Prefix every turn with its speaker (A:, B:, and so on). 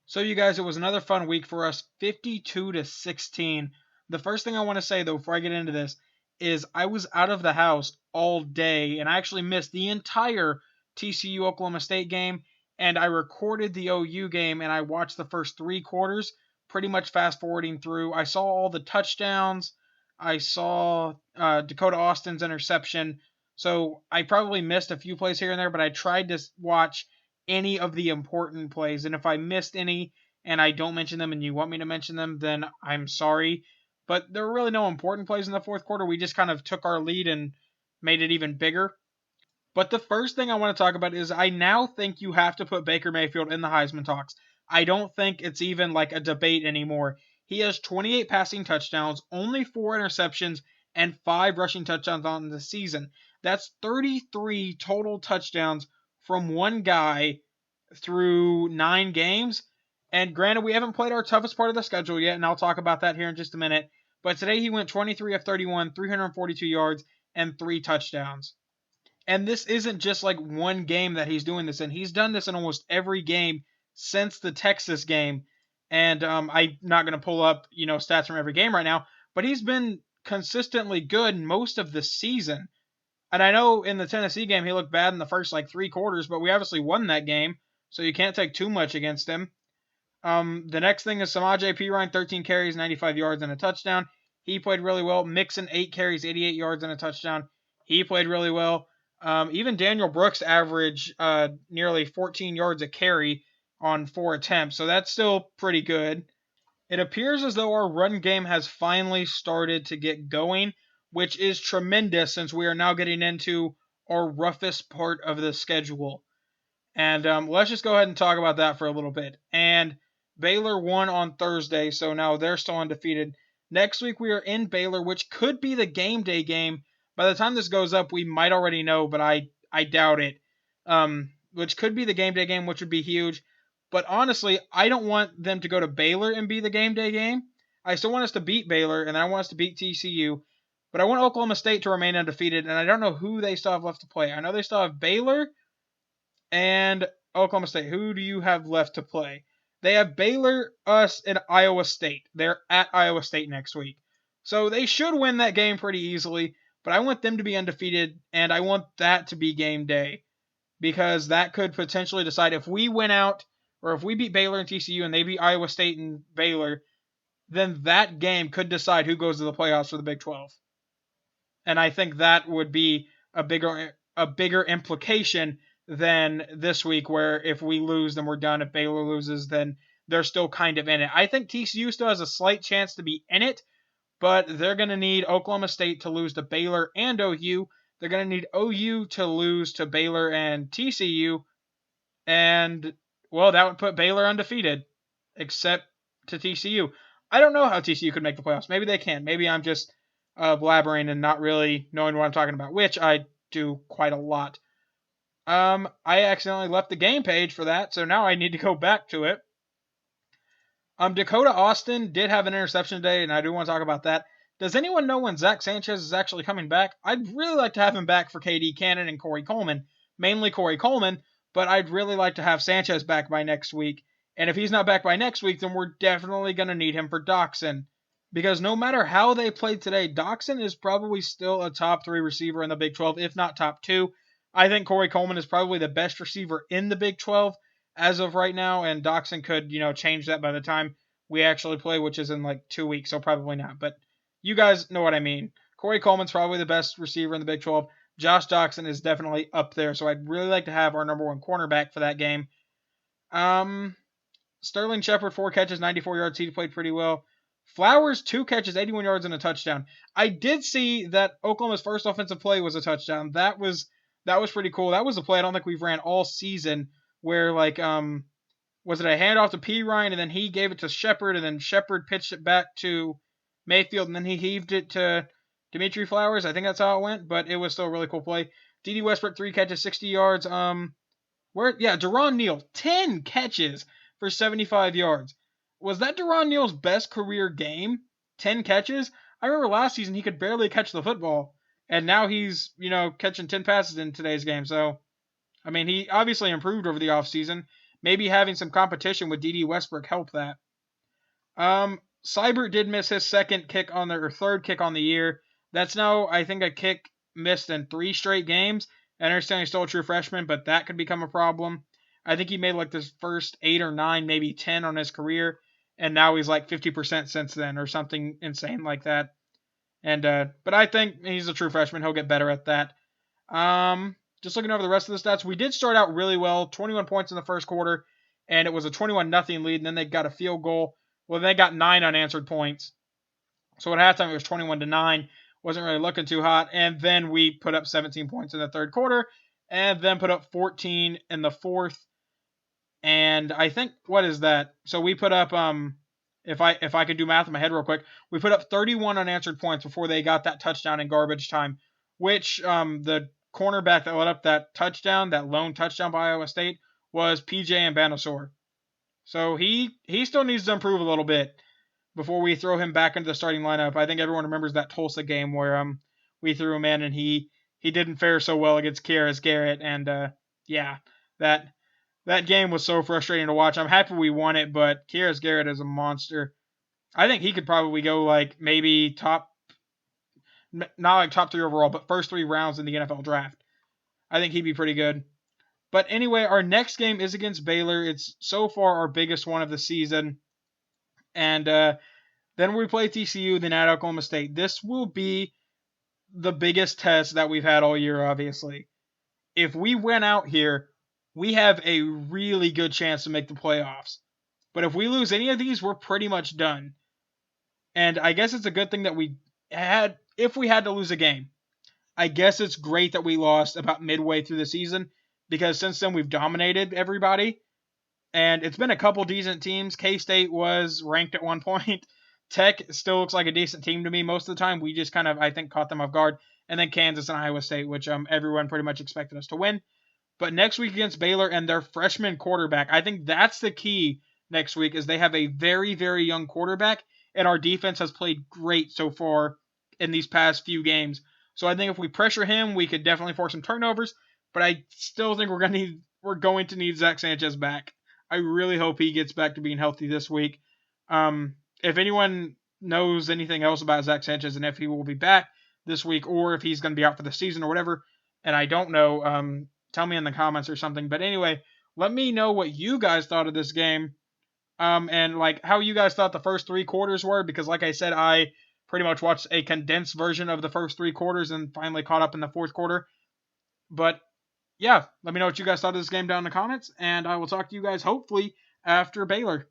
A: So you guys, it was another fun week for us, 52-16. The first thing I want to say though before I get into this is I was out of the house all day and I actually missed the entire TCU Oklahoma State game, and I recorded the OU game and I watched the first 3 quarters, pretty much fast forwarding through. I saw all the touchdowns. I saw Dakota Austin's interception. So I probably missed a few plays here and there, but I tried to watch any of the important plays. And if I missed any and I don't mention them and you want me to mention them, then I'm sorry. But there were really no important plays in the fourth quarter. We just kind of took our lead and made it even bigger. But the first thing I want to talk about is I now think you have to put Baker Mayfield in the Heisman talks. I don't think it's even like a debate anymore. He has 28 passing touchdowns, only 4 interceptions, and 5 rushing touchdowns on the season. That's 33 total touchdowns from one guy through 9 games. And granted, we haven't played our toughest part of the schedule yet, and I'll talk about that here in just a minute. But today he went 23 of 31, 342 yards, and 3 touchdowns. And this isn't just like one game that he's doing this in. He's done this in almost every game since the Texas game. And I'm not going to pull up, stats from every game right now, but he's been consistently good most of the season. And I know in the Tennessee game he looked bad in the first like 3 quarters, but we obviously won that game, so you can't take too much against him. The next thing is Samaje Perine, 13 carries, 95 yards, and a touchdown. He played really well. Mixon, 8 carries, 88 yards, and a touchdown. He played really well. Even Daniel Brooks averaged nearly 14 yards a carry on 4 attempts, so that's still pretty good. It appears as though our run game has finally started to get going, which is tremendous since we are now getting into our roughest part of the schedule. And let's just go ahead and talk about that for a little bit. And Baylor won on Thursday, so now they're still undefeated. Next week we are in Baylor, which could be the game day game. By the time this goes up, we might already know, but I doubt it. Which could be the game day game, which would be huge. But honestly, I don't want them to go to Baylor and be the game day game. I still want us to beat Baylor, and I want us to beat TCU. But I want Oklahoma State to remain undefeated, and I don't know who they still have left to play. I know they still have Baylor and Oklahoma State. Who do you have left to play? They have Baylor, us, and Iowa State. They're at Iowa State next week. So they should win that game pretty easily, but I want them to be undefeated, and I want that to be game day because that could potentially decide if we win out or if we beat Baylor and TCU and they beat Iowa State and Baylor, then that game could decide who goes to the playoffs for the Big 12. And I think that would be a bigger implication than this week, where if we lose, then we're done. If Baylor loses, then they're still kind of in it. I think TCU still has a slight chance to be in it, but they're going to need Oklahoma State to lose to Baylor and OU. They're going to need OU to lose to Baylor and TCU, and, well, that would put Baylor undefeated, except to TCU. I don't know how TCU could make the playoffs. Maybe they can. Maybe I'm just blabbering and not really knowing what I'm talking about, which I do quite a lot. I accidentally left the game page for that, so now I need to go back to it. Dakota Austin did have an interception today, and I do want to talk about that. Does anyone know when Zach Sanchez is actually coming back? I'd really like to have him back for KD Cannon and Corey Coleman, mainly Corey Coleman, but I'd really like to have Sanchez back by next week. And if he's not back by next week, then we're definitely going to need him for Doxson. Because no matter how they played today, Doxson is probably still a top 3 receiver in the Big 12, if not top 2. I think Corey Coleman is probably the best receiver in the Big 12 as of right now, and Doxson could, change that by the time we actually play, which is in like 2 weeks, so probably not. But you guys know what I mean. Corey Coleman's probably the best receiver in the Big 12. Josh Doxson is definitely up there, so I'd really like to have our number 1 cornerback for that game. Sterling Shepard, 4 catches, 94 yards. He played pretty well. Flowers, 2 catches, 81 yards, and a touchdown. I did see that Oklahoma's first offensive play was a touchdown. That was pretty cool. That was a play I don't think we've ran all season where, like, was it a handoff to P. Ryan, and then he gave it to Shepard, and then Shepard pitched it back to Mayfield, and then he heaved it to Dimitri Flowers. I think that's how it went, but it was still a really cool play. D.D. Westbrook, 3 catches, 60 yards. Deron Neal, 10 catches for 75 yards. Was that Deron Neal's best career game? 10 catches? I remember last season he could barely catch the football, and now he's, catching 10 passes in today's game. So, I mean, he obviously improved over the offseason. maybe having some competition with D.D. Westbrook helped that. Seibert did miss his second kick on the or third kick on the year. That's now, I think, a kick missed in 3 straight games. I understand he's still a true freshman, but that could become a problem. I think he made like his first 8 or 9, maybe 10 on his career, and now he's like 50% since then, or something insane like that. And but I think he's a true freshman. He'll get better at that. Just looking over the rest of the stats, we did start out really well. 21 points in the first quarter, and it was a 21-0 lead. And then they got a field goal. Well, they got 9 unanswered points. So at halftime, it was 21-9. Wasn't really looking too hot. And then we put up 17 points in the third quarter, and then put up 14 in the fourth. And I think, what is that? So we put up if I could do math in my head real quick, we put up 31 unanswered points before they got that touchdown in garbage time, which the cornerback that let up that touchdown, that lone touchdown by Iowa State, was PJ and Banosaur. So he still needs to improve a little bit before we throw him back into the starting lineup. I think everyone remembers that Tulsa game where we threw him in and he didn't fare so well against Kyrus Garrett, and yeah, that that game was so frustrating to watch. I'm happy we won it, but Kyrus Garrett is a monster. I think he could probably go like maybe not like top 3 overall, but first 3 rounds in the NFL draft. I think he'd be pretty good. But anyway, our next game is against Baylor. It's so far our biggest one of the season. And then we play TCU, then at Oklahoma State. This will be the biggest test that we've had all year, obviously. If we win out here, we have a really good chance to make the playoffs. But if we lose any of these, we're pretty much done. And I guess it's a good thing that if we had to lose a game, I guess it's great that we lost about midway through the season because since then we've dominated everybody. And it's been a couple decent teams. K-State was ranked at one point. Tech still looks like a decent team to me most of the time. We just kind of, I think, caught them off guard. And then Kansas and Iowa State, which everyone pretty much expected us to win. But next week against Baylor and their freshman quarterback, I think that's the key next week is they have a very, very young quarterback, and our defense has played great so far in these past few games. So I think if we pressure him, we could definitely force some turnovers. But I still think we're going to need Zach Sanchez back. I really hope he gets back to being healthy this week. If anyone knows anything else about Zach Sanchez and if he will be back this week or if he's going to be out for the season or whatever, and I don't know, tell me in the comments or something. But anyway, let me know what you guys thought of this game, and like how you guys thought the first 3 quarters were. Because like I said, I pretty much watched a condensed version of the first 3 quarters and finally caught up in the fourth quarter. But yeah, let me know what you guys thought of this game down in the comments, and I will talk to you guys hopefully after Baylor.